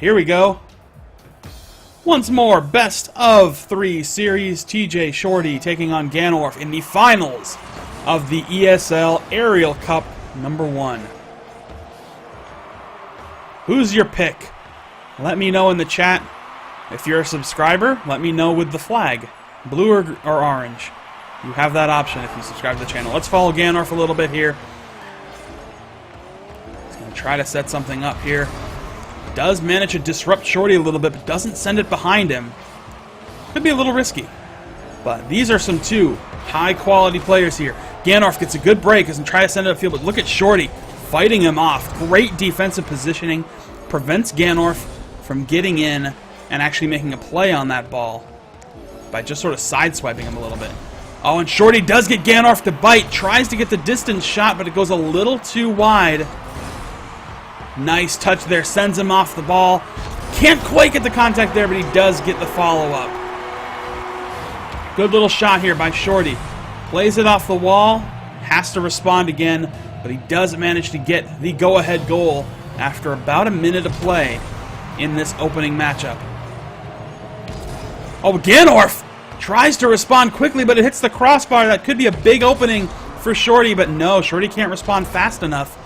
here we go. Once more, best of 3 series. TJShorty taking on Ganorph in the finals of the ESL Aerial Cup #1. Who's your pick? Let me know in the chat. If you're a subscriber, let me know with the flag. Blue or orange. You have that option if you subscribe to the channel. Let's follow Ganorph a little bit here. He's going to try to set something up here. Does manage to disrupt Shorty a little bit, but doesn't send it behind him. Could be a little risky. But these are some 2 high-quality players here. Ganorph gets a good break, doesn't try to send it upfield, but look at Shorty fighting him off. Great defensive positioning. Prevents Ganorph from getting in and actually making a play on that ball by just sort of sideswiping him a little bit. Oh, and Shorty does get Ganorph to bite. Tries to get the distance shot, but it goes a little too wide. Nice touch there. Sends him off the ball. Can't quite get the contact there, but he does get the follow-up. Good little shot here by Shorty. Plays it off the wall. Has to respond again, but he does manage to get the go-ahead goal after about a minute of play in this opening matchup. Oh, Ganorph tries to respond quickly, but it hits the crossbar. That could be a big opening for Shorty, but no, Shorty can't respond fast enough.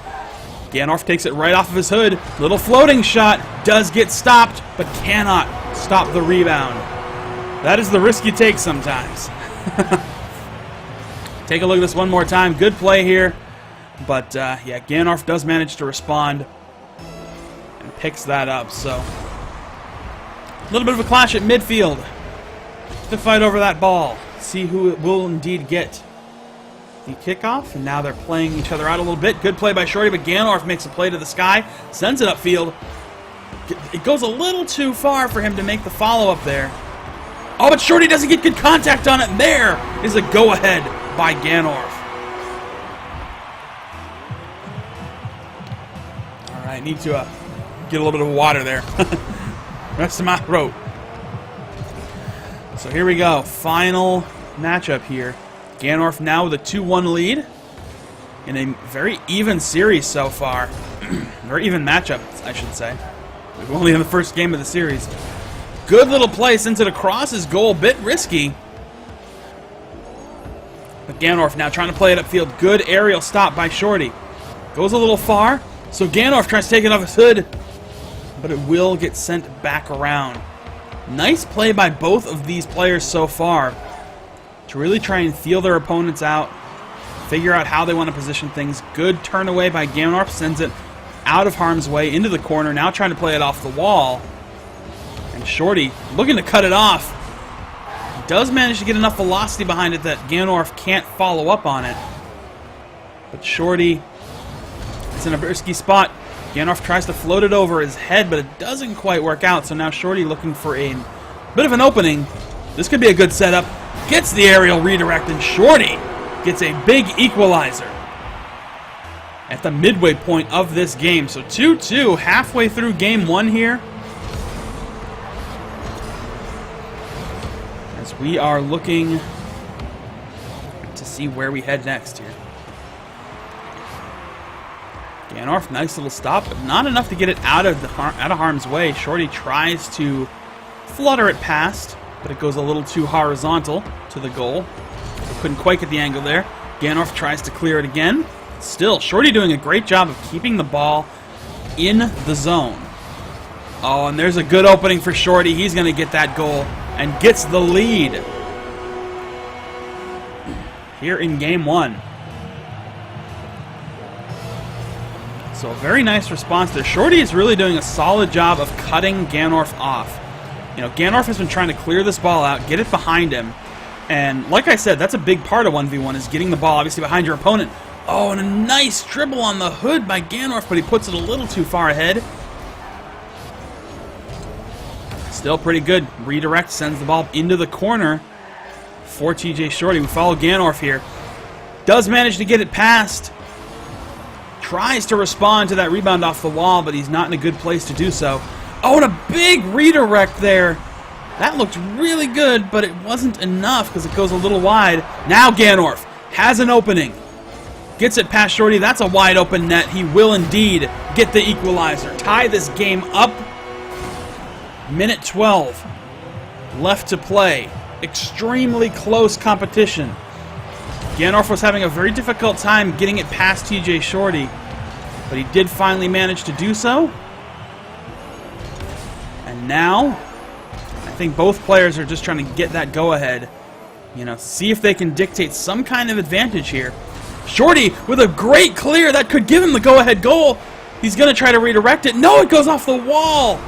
Ganorph takes it right off of his hood. Little floating shot. Does get stopped, but cannot stop the rebound. That is the risk you take sometimes. Take a look at this one more time. Good play here. But, yeah, Ganorph does manage to respond and picks that up. So, a little bit of a clash at midfield to fight over that ball. See who will indeed get the kickoff. And now they're playing each other out a little bit. Good play by Shorty, but Ganorph makes a play to the sky. Sends it upfield. It goes a little too far for him to make the follow-up there. Oh, but Shorty doesn't get good contact on it. And there is a go-ahead by Ganorph. Alright, need to get a little bit of water there. Rest of my throat. So here we go. Final matchup here. Ganorph now with a 2-1 lead in a very even series so far. Very even matchup, I should say. We're only in the first game of the series. Good little play, sends it across his goal. Bit risky. But Ganorph now trying to play it upfield. Good aerial stop by Shorty. Goes a little far. So Ganorph tries to take it off his hood. But it will get sent back around. Nice play by both of these players so far to really try and feel their opponents out. Figure out how they want to position things. Good turn away by Ganorph. Sends it out of harm's way into the corner. Now trying to play it off the wall. And Shorty looking to cut it off. Does manage to get enough velocity behind it that Ganorph can't follow up on it. But Shorty is in a risky spot. Ganorph tries to float it over his head, but it doesn't quite work out. So now Shorty looking for a bit of an opening. This could be a good setup. Gets the aerial redirect, and Shorty gets a big equalizer at the midway point of this game. So 2-2 halfway through game 1 here. As we are looking to see where we head next here. Ganorph, nice little stop, but not enough to get it out of harm's way. Shorty tries to flutter it past, but it goes a little too horizontal to the goal. Couldn't quite get the angle there. Ganorph tries to clear it again. Still, Shorty doing a great job of keeping the ball in the zone. Oh, and there's a good opening for Shorty. He's going to get that goal and gets the lead here in game 1. So a very nice response there. Shorty is really doing a solid job of cutting Ganorph off. You know, Ganorph has been trying to clear this ball out, get it behind him. And like I said, that's a big part of 1v1 is getting the ball obviously behind your opponent. Oh, and a nice dribble on the hood by Ganorph, but he puts it a little too far ahead. Still pretty good. Redirect sends the ball into the corner for TJShorty. We follow Ganorph here. Does manage to get it past. Tries to respond to that rebound off the wall, but he's not in a good place to do so. Oh, and a big redirect there. That looked really good, but it wasn't enough because it goes a little wide. Now Ganorph has an opening. Gets it past Shorty. That's a wide open net. He will indeed get the equalizer. Tie this game up Minute 12 left to play. Extremely close competition. Ganorph was having a very difficult time getting it past TJShorty, but he did finally manage to do so. And now, I think both players are just trying to get that go-ahead. You know, see if they can dictate some kind of advantage here. Shorty with a great clear that could give him the go-ahead goal. He's going to try to redirect it. No, it goes off the wall.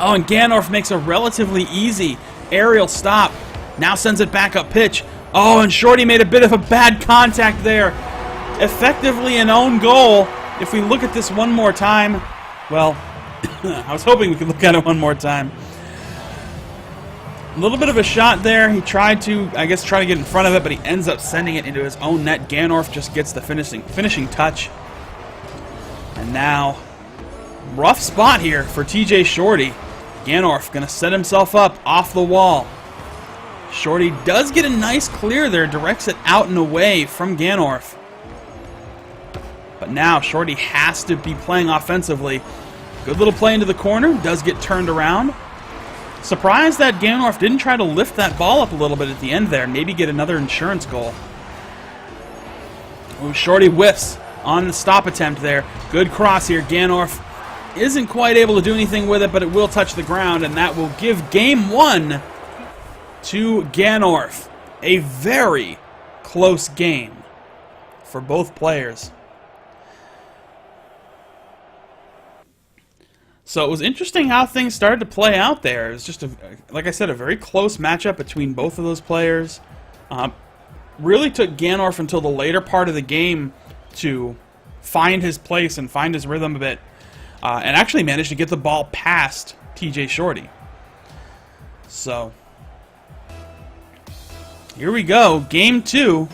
Oh, and Ganorph makes a relatively easy aerial stop. Now sends it back up pitch. Oh, and Shorty made a bit of a bad contact there. Effectively an own goal. If we look at this one more time, well, I was hoping we could look at it one more time. A little bit of a shot there. He tried to, I guess, try to get in front of it, but he ends up sending it into his own net. Ganorph just gets the finishing touch. And now, rough spot here for TJShorty. Ganorph going to set himself up off the wall. Shorty does get a nice clear there, directs it out and away from Ganorph. But now Shorty has to be playing offensively. Good little play into the corner, does get turned around. Surprised that Ganorph didn't try to lift that ball up a little bit at the end there, maybe get another insurance goal. Ooh, Shorty whiffs on the stop attempt there. Good cross here. Ganorph isn't quite able to do anything with it, but it will touch the ground, and that will give game one to Ganorph. A very close game for both players. So it was interesting how things started to play out there. It was just, like I said, a very close matchup between both of those players. Really took Ganorph until the later part of the game to find his place and find his rhythm a bit. And actually managed to get the ball past TJShorty. So here we go. Game 2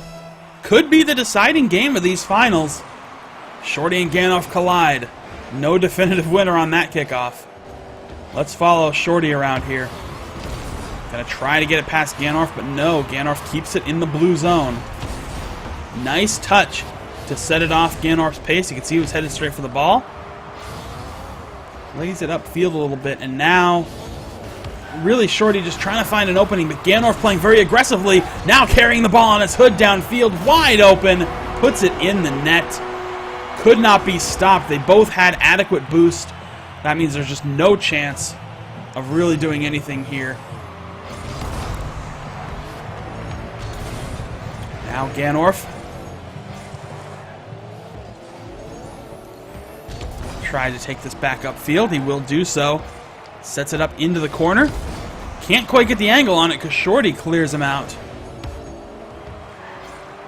could be the deciding game of these finals. Shorty and Ganorph collide. No definitive winner on that kickoff. Let's follow Shorty around here. Gonna try to get it past Ganorph, but no. Ganorph keeps it in the blue zone. Nice touch to set it off Ganorph's pace. You can see he was headed straight for the ball. Lays it upfield a little bit, and now really Shorty just trying to find an opening, but Ganorph playing very aggressively, now carrying the ball on his hood downfield, wide open, puts it in the net. Could not be stopped. They both had adequate boost. That means there's just no chance of really doing anything here. Now Ganorph try to take this back upfield. He will do so. Sets it up into the corner. Can't quite get the angle on it because Shorty clears him out.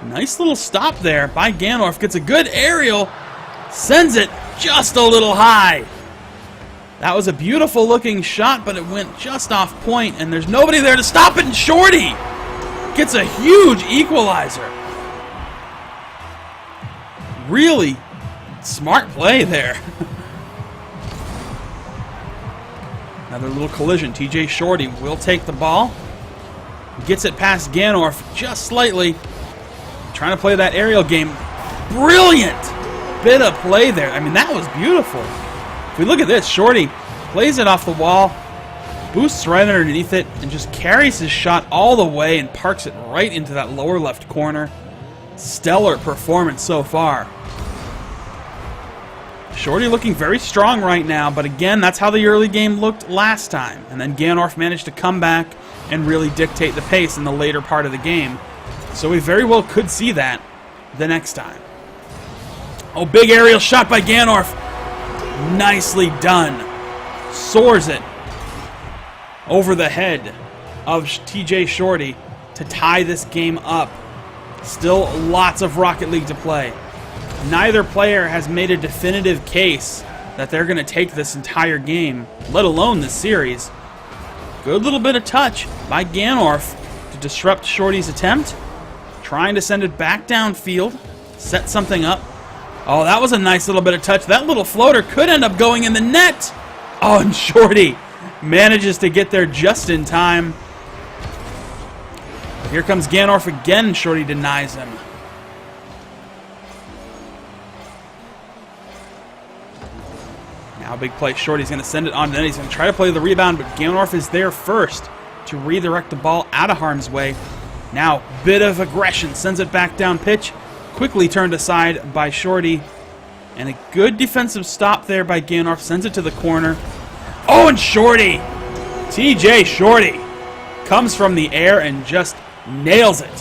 Nice little stop there by Ganorph. Gets a good aerial. Sends it just a little high. That was a beautiful looking shot, but it went just off point, and there's nobody there to stop it, and Shorty gets a huge equalizer. Really smart play there. Another little collision. TJShorty will take the ball. Gets it past Ganorph just slightly. Trying to play that aerial game. Brilliant bit of play there. I mean, that was beautiful. If we look at this, Shorty plays it off the wall, boosts right underneath it, and just carries his shot all the way and parks it right into that lower left corner. Stellar performance so far. Shorty looking very strong right now, but again, that's how the early game looked last time. And then Ganorph managed to come back and really dictate the pace in the later part of the game. So we very well could see that the next time. Oh, big aerial shot by Ganorph. Nicely done. Soars it over the head of TJShorty to tie this game up. Still lots of Rocket League to play. Neither player has made a definitive case that they're going to take this entire game, let alone this series. Good little bit of touch by Ganorph to disrupt Shorty's attempt. Trying to send it back downfield. Set something up. Oh, that was a nice little bit of touch. That little floater could end up going in the net. Oh, and Shorty manages to get there just in time. Here comes Ganorph again. Shorty denies him. Now Now big play. Shorty's going to send it on to net. He's going to try to play the rebound, but Ganorph is there first to redirect the ball out of harm's way. Now, bit of aggression. Sends it back down pitch. Quickly turned aside by Shorty. And a good defensive stop there by Ganorph. Sends it to the corner. Oh, and Shorty! TJShorty comes from the air and just nails it.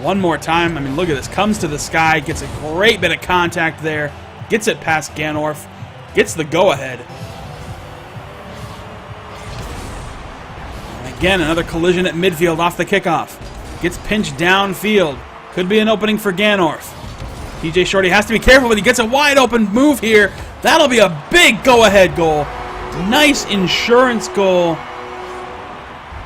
One more time. I mean, look at this. Comes to the sky. Gets a great bit of contact there. Gets it past Ganorph. Gets the go-ahead. And again, another collision at midfield off the kickoff. Gets pinched downfield. Could be an opening for Ganorph. TJShorty has to be careful, but he gets a wide open move here. That'll be a big go-ahead goal. Nice insurance goal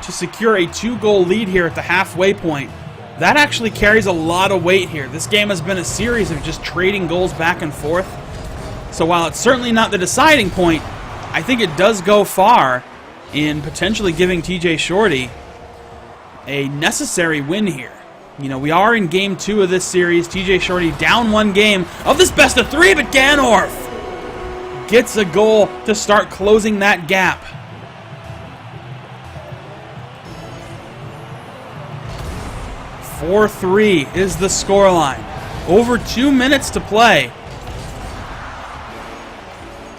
to secure a 2-goal lead here at the halfway point. That actually carries a lot of weight here. This game has been a series of just trading goals back and forth. So while it's certainly not the deciding point, I think it does go far in potentially giving TJShorty a necessary win here. You know, we are in game 2 of this series. TJShorty down 1 game of this best of 3, but Ganorph gets a goal to start closing that gap. "4-3 is the scoreline. Over 2 minutes to play.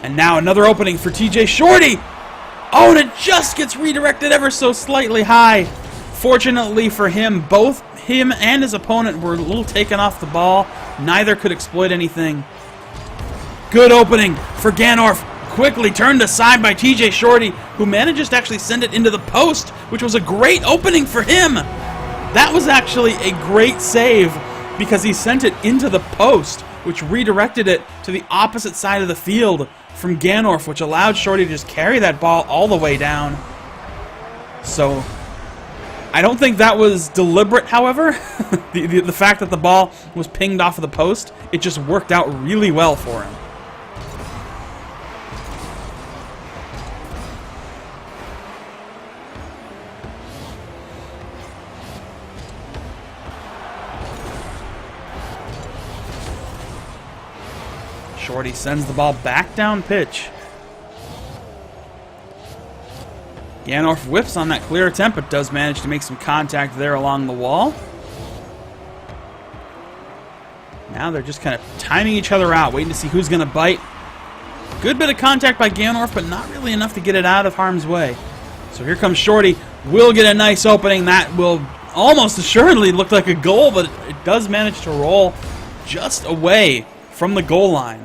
And now another opening for TJShorty. Oh, and it just gets redirected ever so slightly high. Fortunately for him, both him and his opponent were a little taken off the ball. Neither could exploit anything. Good opening for Ganorph. Quickly turned aside by TJShorty, who manages to actually send it into the post, which was a great opening for him. That was actually a great save because he sent it into the post, which redirected it to the opposite side of the field from Ganorph, which allowed Shorty to just carry that ball all the way down. So I don't think that was deliberate, however. the fact that the ball was pinged off of the post, it just worked out really well for him. Shorty sends the ball back down pitch. Ganorph whips on that clear attempt, but does manage to make some contact there along the wall. Now they're just kind of timing each other out, waiting to see who's going to bite. Good bit of contact by Ganorph, but not really enough to get it out of harm's way. So here comes Shorty. Will get a nice opening. That will almost assuredly look like a goal, but it does manage to roll just away from the goal line.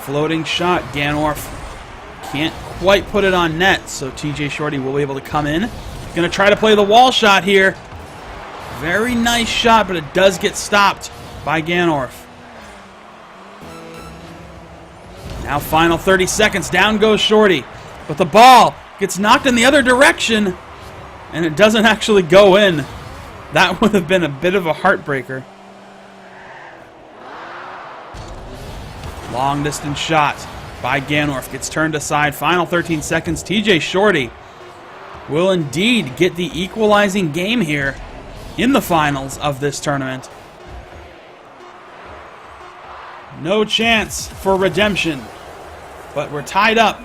Floating shot. Ganorph can't quite put it on net, so TJShorty will be able to come in. Going to try to play the wall shot here. Very nice shot, but it does get stopped by Ganorph. Now final 30 seconds. Down goes Shorty. But the ball gets knocked in the other direction, and it doesn't actually go in. That would have been a bit of a heartbreaker. Long distance shot by Ganorph gets turned aside. Final 13 seconds. TJShorty will indeed get the equalizing game here in the finals of this tournament. No chance for redemption, but we're tied up.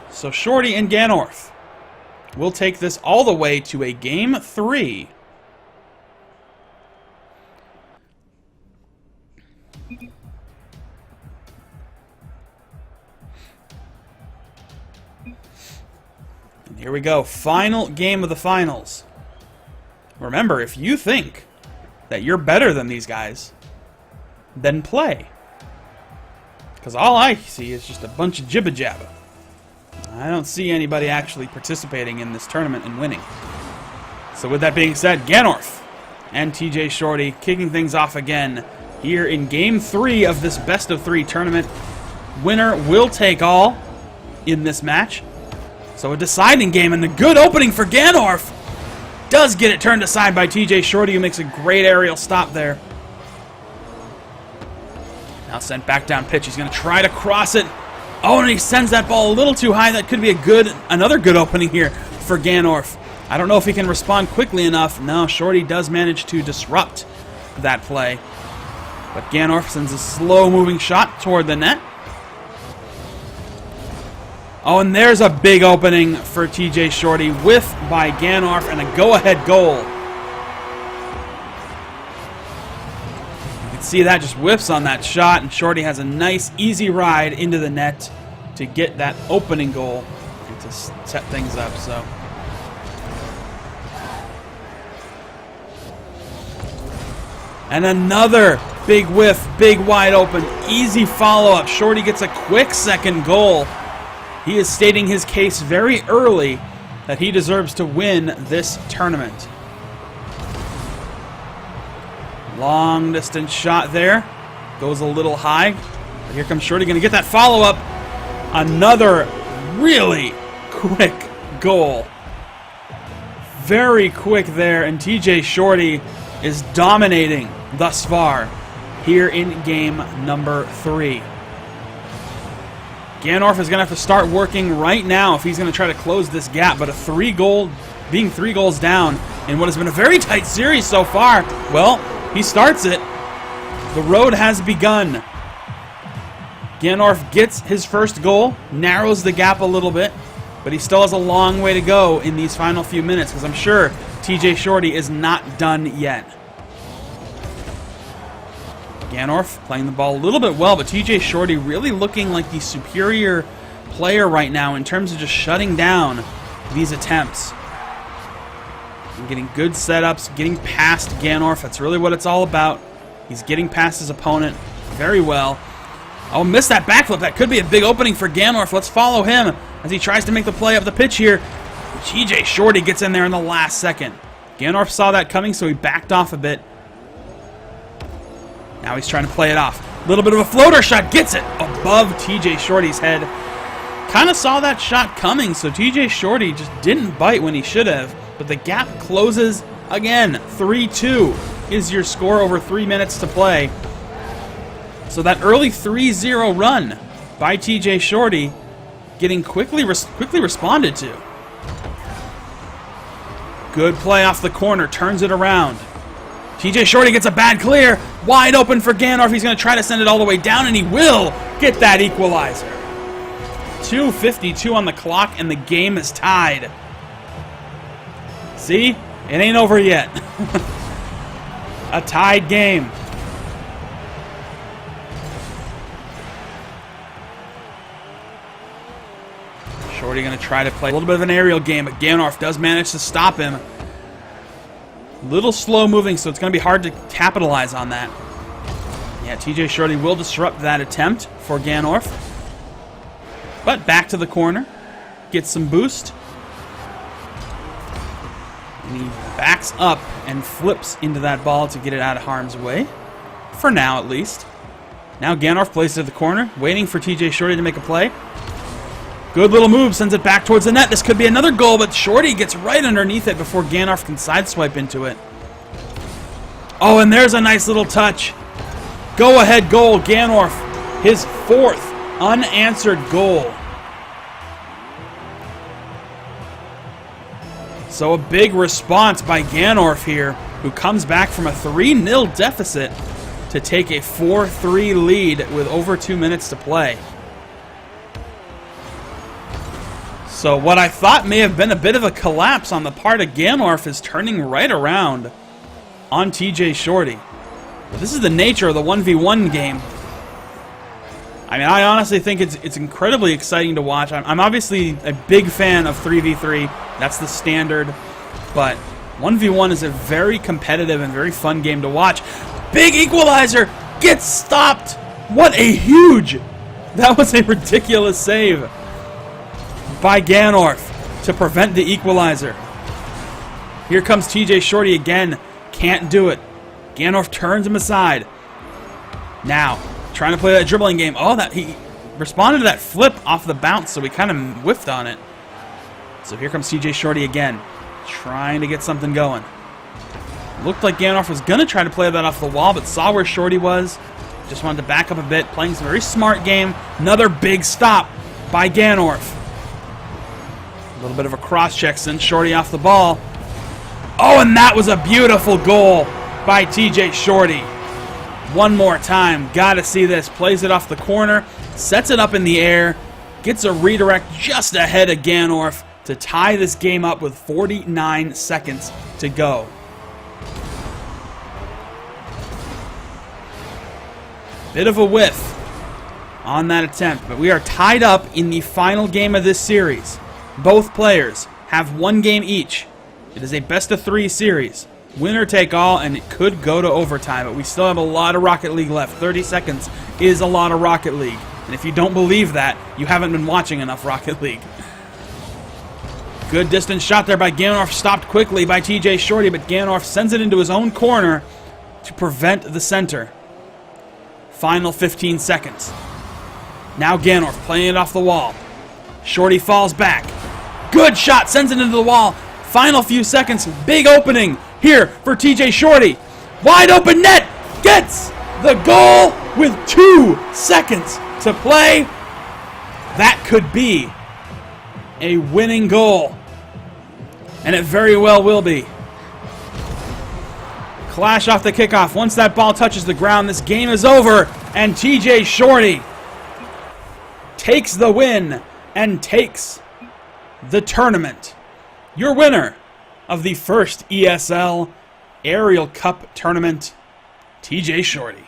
So Shorty and Ganorph will take this all the way to a game 3. Here we go. Final game of the finals. Remember, if you think that you're better than these guys, then play. Because all I see is just a bunch of jibba-jabba. I don't see anybody actually participating in this tournament and winning. So with that being said, Ganorph and TJShorty kicking things off again here in Game 3 of this best of 3 tournament. Winner will take all in this match. So a deciding game, and a good opening for Ganorph. Does get it turned aside by TJShorty, who makes a great aerial stop there. Now sent back down pitch. He's going to try to cross it. Oh, and he sends that ball a little too high. That could be another good opening here for Ganorph. I don't know if he can respond quickly enough. No, Shorty does manage to disrupt that play. But Ganorph sends a slow-moving shot toward the net. Oh, and there's a big opening for TJShorty. Whiff by Ganorph and a go-ahead goal. You can see that just whiffs on that shot, and Shorty has a nice, easy ride into the net to get that opening goal and to set things up. So, and another big whiff, big wide open, easy follow-up. Shorty gets a quick second goal. He is stating his case very early that he deserves to win this tournament. Long distance shot there. Goes a little high. But here comes Shorty, going to get that follow-up. Another really quick goal. Very quick there, and TJShorty is dominating thus far here in game number 3. Ganorph is going to have to start working right now if he's going to try to close this gap, but being 3 goals down in what has been a very tight series so far, well, he starts it. The road has begun. Ganorph gets his first goal, narrows the gap a little bit, but he still has a long way to go in these final few minutes, because I'm sure TJShorty is not done yet. Ganorph playing the ball a little bit well, but TJShorty really looking like the superior player right now in terms of just shutting down these attempts. And getting good setups, getting past Ganorph. That's really what it's all about. He's getting past his opponent very well. Oh, missed that backflip. That could be a big opening for Ganorph. Let's follow him as he tries to make the play up the pitch here. TJShorty gets in there in the last second. Ganorph saw that coming, so he backed off a bit. Now he's trying to play it off. A little bit of a floater shot. Gets it above TJShorty's head. Kind of saw that shot coming, so TJShorty just didn't bite when he should have. But the gap closes again. 3-2 is your score over 3 minutes to play. So that early 3-0 run by TJShorty getting quickly responded to. Good play off the corner. Turns it around. TJShorty gets a bad clear. Wide open for Ganorph. He's going to try to send it all the way down, and he will get that equalizer. 2:52 on the clock, and the game is tied. See? It ain't over yet. A tied game. Shorty going to try to play a little bit of an aerial game, but Ganorph does manage to stop him. Little slow moving, so it's going to be hard to capitalize on that. Yeah, TJShorty will disrupt that attempt for Ganorph. But back to the corner. Gets some boost. And he backs up and flips into that ball to get it out of harm's way. For now, at least. Now Ganorph plays it to the corner, waiting for TJShorty to make a play. Good little move, sends it back towards the net. This could be another goal, but Shorty gets right underneath it before Ganorph can sideswipe into it. Oh, and there's a nice little touch. Go-ahead goal, Ganorph. His 4th unanswered goal. So a big response by Ganorph here, who comes back from a 3-0 deficit to take a 4-3 lead with over 2 minutes to play. So what I thought may have been a bit of a collapse on the part of Ganorph is turning right around on TJShorty. But this is the nature of the 1v1 game. I mean, I honestly think it's incredibly exciting to watch. I'm obviously a big fan of 3v3. That's the standard. But 1v1 is a very competitive and very fun game to watch. Big equalizer! Gets stopped! What a huge... That was a ridiculous save by Ganorph to prevent the equalizer. Here comes TJShorty again. Can't do it. Ganorph turns him aside. Now, trying to play that dribbling game. Oh, that he responded to that flip off the bounce, so he kind of whiffed on it. So here comes TJShorty again, trying to get something going. Looked like Ganorph was going to try to play that off the wall, but saw where Shorty was. Just wanted to back up a bit, playing some very smart game. Another big stop by Ganorph. little bit of a cross-check, sends Shorty off the ball. Oh, and that was a beautiful goal by TJShorty. One more time. Gotta see this. Plays it off the corner, sets it up in the air, gets a redirect just ahead of Ganorph to tie this game up with 49 seconds to go. Bit of a whiff on that attempt, but we are tied up in the final game of this series. Both players have one game each. It is a best-of-3 series. Winner take all, and it could go to overtime, but we still have a lot of Rocket League left. 30 seconds is a lot of Rocket League. And if you don't believe that, you haven't been watching enough Rocket League. Good distance shot there by Ganorph, stopped quickly by TJShorty, but Ganorph sends it into his own corner to prevent the center. Final 15 seconds. Now Ganorph playing it off the wall. Shorty falls back. Good shot, sends it into the wall. Final few seconds, big opening here for TJShorty. Wide open net, gets the goal with 2 seconds to play. That could be a winning goal, and it very well will be. Clash off the kickoff. Once that ball touches the ground, this game is over, and TJShorty takes the win and takes the tournament. Your winner of the first ESL Aerial Cup tournament, TJShorty.